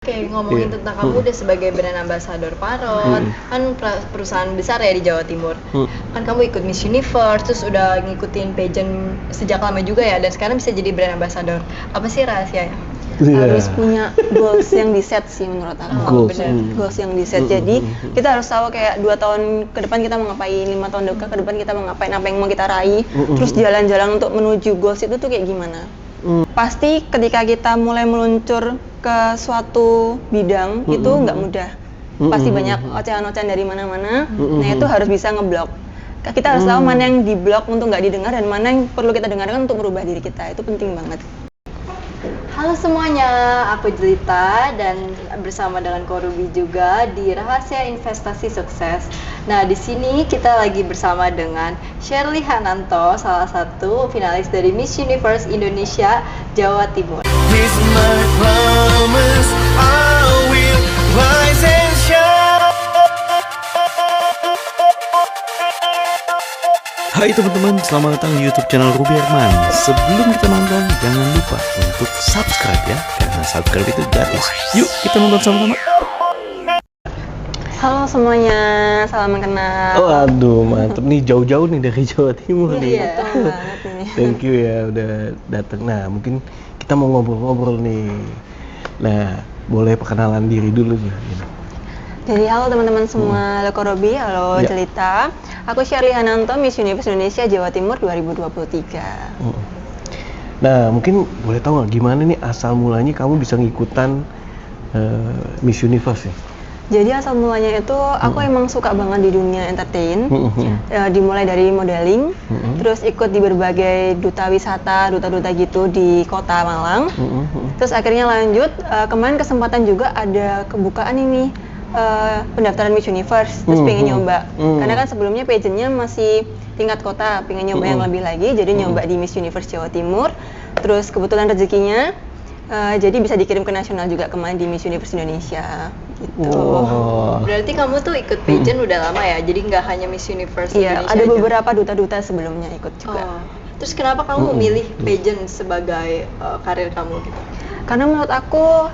Oke, ngomongin tentang kamu udah sebagai brand ambassador Parot, kan perusahaan besar ya di Jawa Timur. Kan kamu ikut Miss Universe, terus udah ngikutin pageant sejak lama juga ya, dan sekarang bisa jadi brand ambassador. Apa sih rahasianya? Harus punya goals yang di set sih menurut aku. Goals yang di set. Jadi kita harus tahu kayak 2 tahun ke depan kita mau ngapain, 5 tahun ke depan kita mau ngapain, apa yang mau kita raih. Terus jalan-jalan untuk menuju goals itu tuh kayak gimana. Pasti ketika kita mulai meluncur ke suatu bidang itu nggak mudah. Pasti banyak ocehan-ocehan dari mana-mana. Nah itu harus bisa ngeblok. Kita harus tahu mana yang diblok untuk nggak didengar dan mana yang perlu kita dengarkan untuk merubah diri kita. Itu penting banget. Halo semuanya, aku Jelita dan bersama dengan Korubi juga di Rahasia Investasi Sukses. Nah, di sini kita lagi bersama dengan Shirley Hananto, salah satu finalis dari Miss Universe Indonesia Jawa Timur. Hai teman-teman, selamat datang di YouTube channel Ruby Herman. Sebelum kita nonton, jangan lupa untuk subscribe ya, karena subscribe itu gratis. Yuk, kita nonton sama-sama. Halo semuanya, salam kenal. Oh aduh, mantep nih, jauh-jauh nih dari Jawa Timur nih. Iya, betul banget ini. Thank you ya udah datang. Nah, mungkin kita mau ngobrol-ngobrol nih. Nah, boleh perkenalan diri dulu nih. Jadi halo teman-teman semua, halo Korubi, halo Jelita. Aku Shirley Hananto, Miss Universe Indonesia Jawa Timur 2023. Nah, mungkin boleh tahu nggak gimana nih asal mulanya kamu bisa ngikutan Miss Universe ya? Jadi asal mulanya itu aku emang suka banget di dunia entertain. Dimulai dari modeling, terus ikut di berbagai duta wisata, duta-duta gitu di kota Malang. Terus akhirnya lanjut, kemarin kesempatan juga ada kebukaan ini. Pendaftaran Miss Universe, terus pengen nyoba karena kan sebelumnya pageantnya masih tingkat kota, pengen nyoba yang lebih lagi, jadi nyoba di Miss Universe Jawa Timur. Terus kebetulan rezekinya jadi bisa dikirim ke nasional juga kemarin di Miss Universe Indonesia gitu. Berarti kamu tuh ikut pageant udah lama ya, jadi nggak hanya Miss Universe Indonesia ada aja. beberapa duta-duta sebelumnya ikut juga. Terus kenapa kamu memilih pageant sebagai karir kamu gitu? Karena menurut aku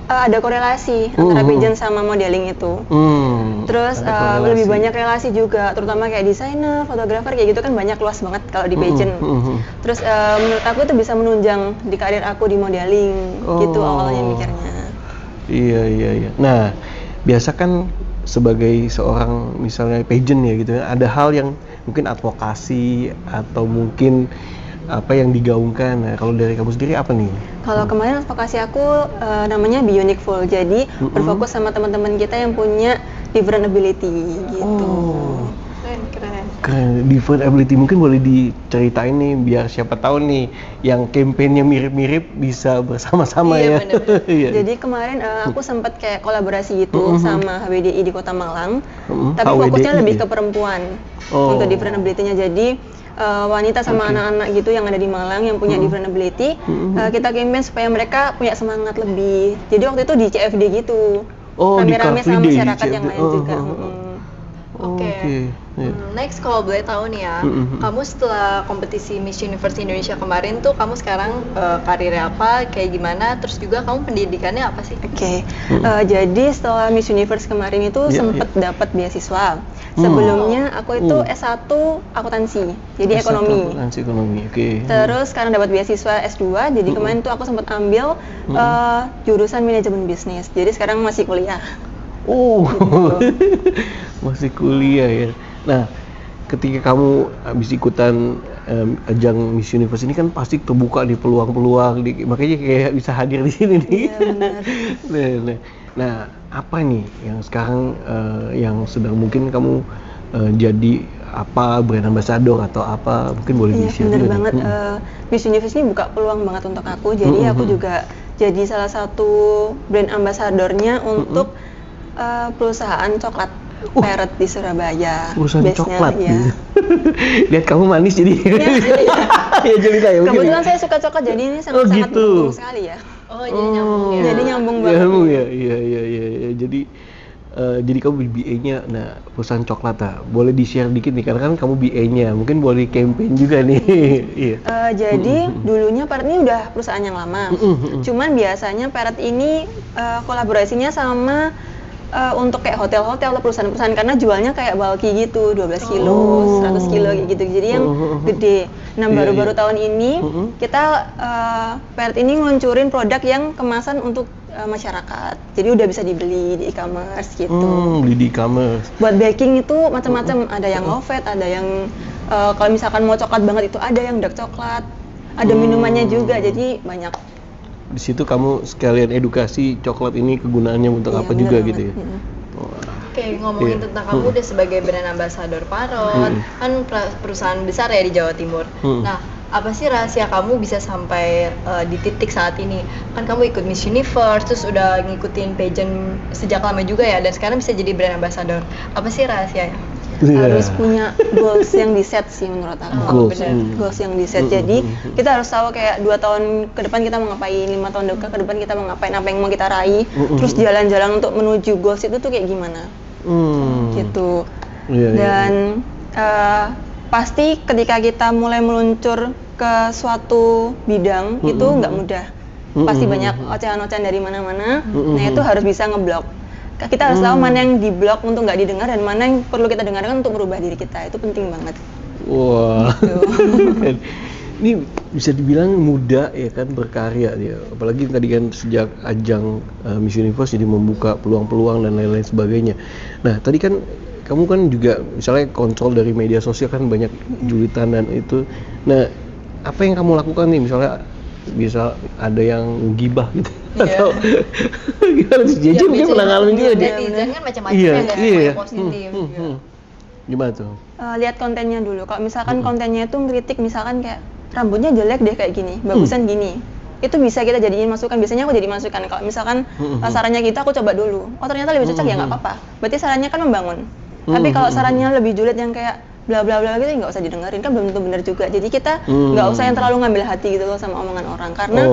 ada korelasi antara pageant sama modeling itu. Terus lebih banyak relasi juga, terutama kayak desainer, fotografer kayak gitu kan banyak luas banget kalau di pageant. Terus menurut aku itu bisa menunjang di karir aku di modeling gitu awalnya mikirnya. Iya. Nah, biasa kan sebagai seorang misalnya pageant ya gitu, ada hal yang mungkin advokasi atau mungkin apa yang digaungkan. Nah, kalau dari kamu sendiri apa nih? Kalau kemarin advokasi aku namanya Beyondicful. Jadi berfokus sama teman-teman kita yang punya different ability gitu. Keren. Different ability mungkin boleh diceritain nih biar siapa tahu nih yang kampanyenya mirip-mirip bisa bersama-sama ya. Bener-bener. Jadi kemarin aku sempat kayak kolaborasi gitu sama HWDI di Kota Malang. Tapi HWDI fokusnya lebih ke perempuan untuk different ability-nya. Jadi wanita sama anak-anak gitu yang ada di Malang yang punya different ability, kita campaign supaya mereka punya semangat lebih. Jadi waktu itu di CFD gitu, rame-rame sama masyarakat yang lain juga. Oke. Next kalau boleh tahu nih ya, kamu setelah kompetisi Miss Universe Indonesia kemarin tuh kamu sekarang karirnya apa, kayak gimana, terus juga kamu pendidikannya apa sih? Jadi setelah Miss Universe kemarin itu sempat dapat beasiswa. Sebelumnya aku itu S1 akuntansi, jadi ekonomi. Terus sekarang dapat beasiswa S2, jadi kemarin tuh aku sempat ambil jurusan manajemen bisnis. Jadi sekarang masih kuliah. Masih kuliah ya. Nah, ketika kamu habis ikutan ajang Miss Universe ini kan pasti terbuka di peluang-peluang, makanya kayak bisa hadir di sini nih. Iya benar. Nah, apa nih yang sekarang yang sedang mungkin kamu jadi apa brand ambassador atau apa, mungkin boleh di-share juga. Bener banget. Miss Universe ini buka peluang banget untuk aku. Jadi aku juga jadi salah satu brand ambassadornya untuk perusahaan coklat Parrot di Surabaya. Perusahaan coklat ya. Lihat kamu manis jadi. Ya Jelita ya. Kebetulan saya suka coklat, jadi ini sangat mendukung sekali ya. Jadi nyambung ya. Jadi nyambung banget. Iya. Jadi jadi kamu BA-nya, nah perusahaan coklat boleh di-share dikit nih, karena kan kamu BA-nya, mungkin boleh campaign juga nih. Iya. Jadi dulunya Parrot ini udah perusahaan yang lama, cuman biasanya Parrot ini kolaborasinya sama untuk kayak hotel-hotel atau perusahaan-perusahaan, karena jualnya kayak bulky gitu, 12 kilo, 100 kilo kayak gitu, jadi yang gede. Nah baru-baru tahun ini kita Parrot ini ngeluncurin produk yang kemasan untuk masyarakat, jadi udah bisa dibeli di e-commerce gitu. Beli di e-commerce. Buat baking itu macam-macam, ada yang low fat, ada yang kalau misalkan mau coklat banget itu ada yang dark coklat, ada minumannya juga, jadi banyak. Di situ kamu sekalian edukasi coklat ini kegunaannya untuk Iya, apa bener juga banget. gitu ya. Oke, ngomongin tentang kamu udah sebagai brand ambassador Parrot, kan perusahaan besar ya di Jawa Timur. Nah, apa sih rahasia kamu bisa sampai di titik saat ini? Kan kamu ikut Miss Universe, terus udah ngikutin pageant sejak lama juga ya, dan sekarang bisa jadi brand ambassador. Apa sih rahasianya? Harus punya goals yang di set sih menurut aku. Goals yang di set. Jadi kita harus tahu kayak 2 tahun ke depan kita mau ngapain, 5 tahun ke depan kita mau ngapain, apa yang mau kita raih, terus jalan-jalan untuk menuju goals itu tuh kayak gimana. Gitu. Dan pasti ketika kita mulai meluncur ke suatu bidang itu nggak mudah. Pasti banyak ocehan-ocehan dari mana-mana. Nah itu harus bisa ngeblok. Kita harus tahu mana yang diblok untuk nggak didengar dan mana yang perlu kita dengarkan untuk merubah diri kita. Itu penting banget. Wah. Ini bisa dibilang muda ya kan, berkarya dia. Apalagi tadi kan sejak ajang Miss Universe jadi membuka peluang-peluang dan lain-lain sebagainya. Nah tadi kan kamu kan juga misalnya kontrol dari media sosial kan banyak julitan dan itu. Nah apa yang kamu lakukan nih, misalnya bisa ada yang gibah gitu atau gimana sih? Jeje mungkin pernah ngalamin juga dia. Netizen kan macam-macam ya, dan semua yang positif. Gimana tuh? Lihat kontennya dulu. Kalau misalkan kontennya itu ngeritik misalkan kayak rambutnya jelek deh kayak gini, bagusan gini. Itu bisa kita jadiin masukan. Biasanya aku jadi masukan. Kalau misalkan sarannya gitu aku coba dulu. Oh ternyata lebih cocok ya nggak apa-apa. Berarti sarannya kan membangun. Tapi kalau sarannya lebih julid yang kayak bla bla bla gitu nggak usah didengerin, kan belum tentu benar juga. Jadi kita nggak usah yang terlalu ngambil hati gitu loh sama omongan orang, karena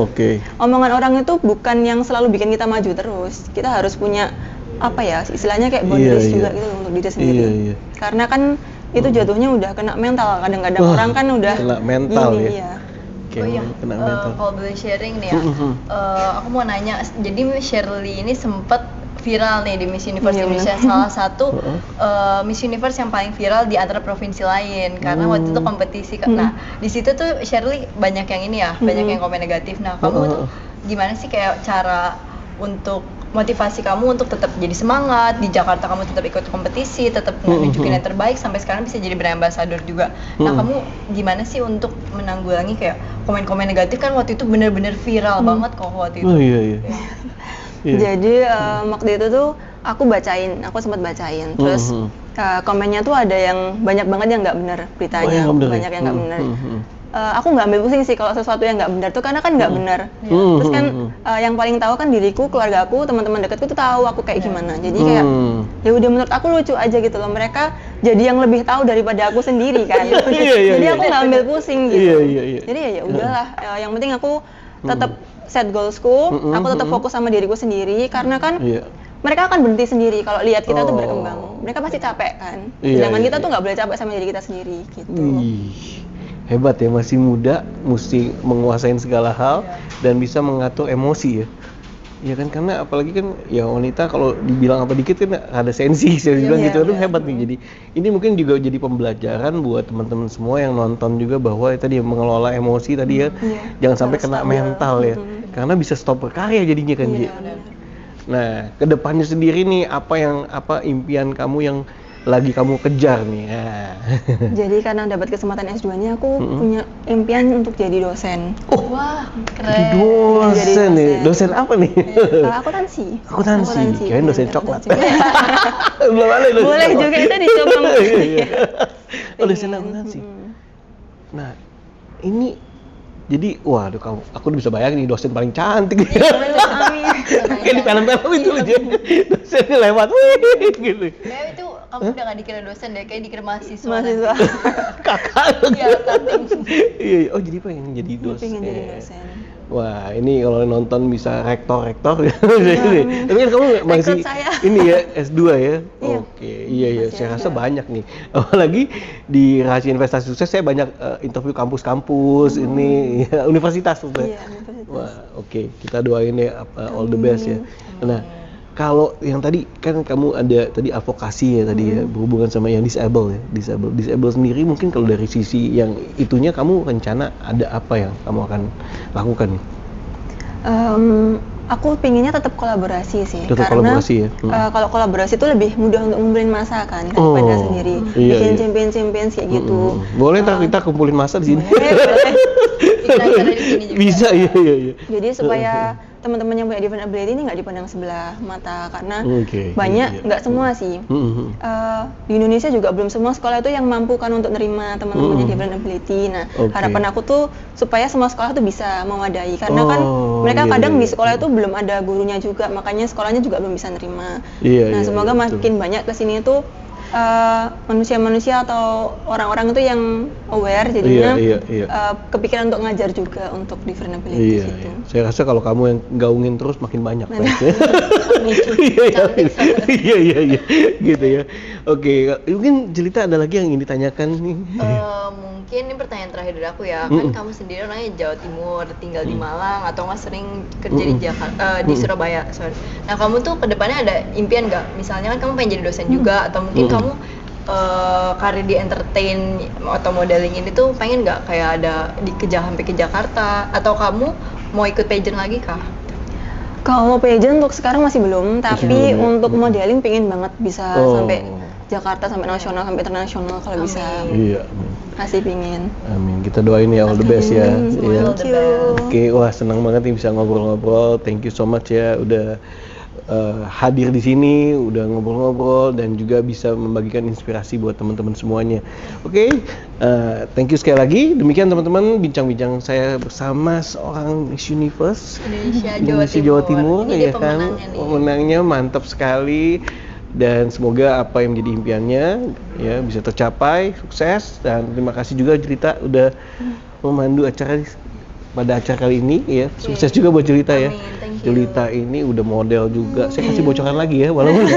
omongan orang itu bukan yang selalu bikin kita maju terus. Kita harus punya apa ya istilahnya kayak boundaries juga gitu loh untuk diri sendiri. Karena kan itu jatuhnya udah kena mental. Kadang-kadang orang kan udah kena mental gini, ya. Oh iya, kalau boleh sharing nih ya, aku mau nanya, jadi Shirley ini sempet viral nih di Miss Universe Indonesia, salah satu Miss Universe yang paling viral di antara provinsi lain, karena waktu itu kompetisi. Nah di situ tuh Shirley banyak yang ini ya, banyak yang komen negatif. Nah kamu tuh gimana sih kayak cara untuk motivasi kamu untuk tetap jadi semangat di Jakarta, kamu tetap ikut kompetisi, tetap nunjukin yang terbaik sampai sekarang bisa jadi brand ambassador juga. Nah kamu gimana sih untuk menanggulangi kayak komen-komen negatif, kan waktu itu bener-bener viral banget kok waktu itu. Jadi waktu itu tuh aku sempat bacain, terus komennya tuh ada yang banyak banget yang nggak benar beritanya, banyak yang nggak benar. Aku nggak ambil pusing sih kalau sesuatu yang nggak benar tuh, karena kan nggak benar. Terus kan yang paling tahu kan diriku, keluarga aku, teman-teman dekatku tuh tahu aku kayak gimana. Jadi kayak ya udah menurut aku lucu aja gitu loh, mereka jadi yang lebih tahu daripada aku sendiri kan. Jadi aku nggak ambil pusing gitu. Jadi ya udahlah, yang penting aku tetap set goalsku, aku tetap fokus sama diriku sendiri, karena kan mereka akan berhenti sendiri kalau lihat kita tuh berkembang. Mereka pasti capek kan. Sedangkan kita tuh nggak boleh capek sama diri kita sendiri gitu. Hebat ya, masih muda, mesti menguasain segala hal dan bisa mengatur emosi ya. Ya kan, karena apalagi kan ya wanita kalau dibilang apa dikit kan ada sensi, saya bilang gitu. Itu hebat nih. Jadi ini mungkin juga jadi pembelajaran buat teman-teman semua yang nonton juga, bahwa tadi mengelola emosi tadi ya, jangan sampai kena mental ya. Karena bisa stop berkarya jadinya kan dia. Nah, kedepannya sendiri nih apa impian kamu yang lagi kamu kejar nih? Jadi karena dapat kesempatan S2-nya, aku punya impian untuk jadi dosen. Wah, keren. Dosen nih. Dosen apa nih? Akuntansi. Kirain dosen coklat. Belum ada dosen. Boleh juga itu dicoba. Oh, dosen akuntansi. Nah, ini jadi, waduh, aku bisa bayangin nih dosen paling cantik. Kayak di film-film itu aja, dosennya lewat, gitu. Kayak itu kamu udah gak dikira dosen deh, kayak dikira mahasiswa. Kakak. Iya, cutting. Iya, oh jadi pengen jadi dosen. Wah, ini kalau nonton bisa rektor. Tapi kan kamu masih saya. ini ya S2 ya. Iya. Oke, iya. Masih Saya rasa S2. banyak nih. Apalagi di Rahasia Investasi Sukses saya banyak interview kampus-kampus ini ya, universitas tuh. Iya, universitas. Wah, oke. Kita doain ya all the best ya. Nah, kalau yang tadi kan kamu ada tadi advokasi ya tadi ya berhubungan sama yang disable sendiri, mungkin kalau dari sisi yang itunya kamu rencana ada apa yang kamu akan lakukan nih? Aku pinginnya tetap kolaborasi sih, Tetap karena kolaborasi ya? kalau kolaborasi itu lebih mudah untuk ngumpulin masa kan daripada sendiri, iya, bikin iya. campaign kayak gitu. Boleh ntar kita kumpulin masa di sini. Boleh. Bikin acara di sini juga. Bisa, iya. Jadi supaya teman-teman yang punya different ability ini nggak dipandang sebelah mata, karena Oke, banyak, iya. nggak semua sih. Di Indonesia juga belum semua sekolah itu yang mampu kan untuk nerima teman-teman yang different ability. Nah, Oke. harapan aku tuh supaya semua sekolah tuh bisa memadai, karena kan Oh, mereka iya, kadang iya. di sekolah itu belum ada gurunya juga, makanya sekolahnya juga belum bisa nerima. Iya, Nah, iya, semoga iya, makin banyak kesini itu manusia-manusia atau orang-orang itu yang aware, jadinya Iya. kepikiran untuk ngajar juga untuk different ability Iya, gitu. iya. Saya rasa kalau kamu yang gaungin terus makin banyak. Iya, gitu ya. Oke, mungkin Jelita ada lagi yang ingin ditanyakan nih. Mungkin ini pertanyaan terakhir dari aku ya. Kan kamu sendiri orangnya Jawa Timur, tinggal di Malang atau nggak sering kerja di Jakarta, di Surabaya, sorry. Nah, kamu tuh kedepannya ada impian nggak? Misalnya kan kamu pengen jadi dosen juga, atau mungkin kamu karir di entertain atau modeling ini tuh pengen nggak kayak ada sampai ke Jakarta, atau kamu mau ikut pageant lagi kah? Kalau pageant untuk sekarang masih belum, tapi belum ya? untuk modeling pengen banget bisa Oh. sampai Jakarta, sampai nasional, sampai internasional kalau bisa. Iya. Masih pingin. Amin. Kita doain ya all the best ya. Iya. All the best. Oke, wah senang banget nih bisa ngobrol-ngobrol. Thank you so much ya udah hadir di sini, udah ngobrol-ngobrol dan juga bisa membagikan inspirasi buat teman-teman semuanya. Oke, thank you sekali lagi. Demikian teman-teman bincang-bincang saya bersama seorang Miss Universe Indonesia Jawa Timur Ini dia ya kan. pemenangnya nih. Pemenangnya mantap sekali. Dan semoga apa yang menjadi impiannya ya bisa tercapai, sukses, dan terima kasih juga Jelita udah memandu acara pada acara kali ini ya. Sukses juga buat Jelita ya. Amin, thank you. Jelita ini udah model juga. Saya kasih bocoran lagi ya, walaupun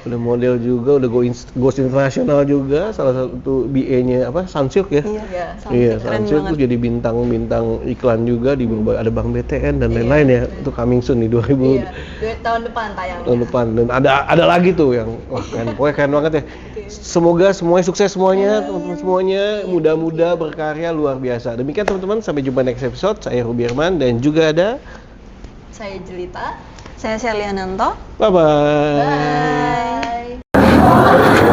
udah model juga, udah goes internasional juga. Salah satu BA-nya apa? Sunsilk ya. Iya. Iya, Keren Sunsilk banget. tuh jadi bintang iklan juga di berbagai, ada Bank BTN dan lain-lain ya. Itu coming soon nih 2000 Iya, tahun depan tayangnya. tahun depan, dan ada lagi tuh yang wah keren, pokoknya keren banget ya. Semoga semuanya sukses semuanya, teman-teman semuanya, muda-muda berkarya luar biasa. Demikian teman-teman, sampai jumpa next episode. Saya Ruby Herman dan juga ada Saya Jelita. Saya Shirley Ananto. bye. Bye.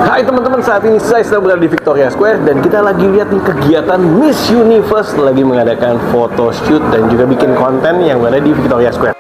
Hai teman-teman, saat ini saya sedang berada di Victoria Square dan kita lagi lihat nih kegiatan Miss Universe lagi mengadakan photo shoot dan juga bikin konten yang berada di Victoria Square.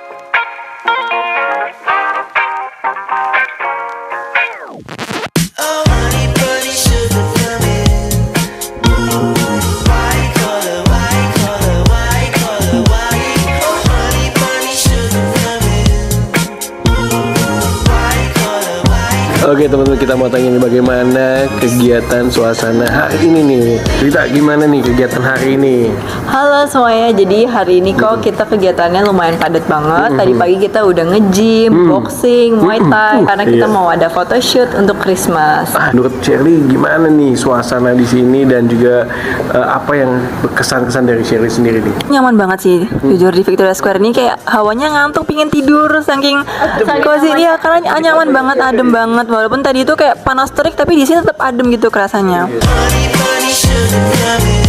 Oke teman-teman, kita mau tanya nih bagaimana kegiatan suasana hari ini nih. Cerita gimana nih kegiatan hari ini? Halo semuanya, jadi hari ini kok kita kegiatannya lumayan padat banget. Tadi pagi kita udah nge-gym, boxing, muay thai, karena kita Iya. mau ada photoshoot untuk Christmas. Menurut Shirley gimana nih suasana di sini dan juga apa yang kesan-kesan dari Shirley sendiri nih? Nyaman banget sih, jujur di Victoria Square ini kayak hawanya ngantuk, pingin tidur, saking cozy dia, karena nyaman banget, adem banget. Walaupun tadi itu kayak panas terik, tapi di sini tetap adem gitu kerasanya. Money, money, sugar, coming.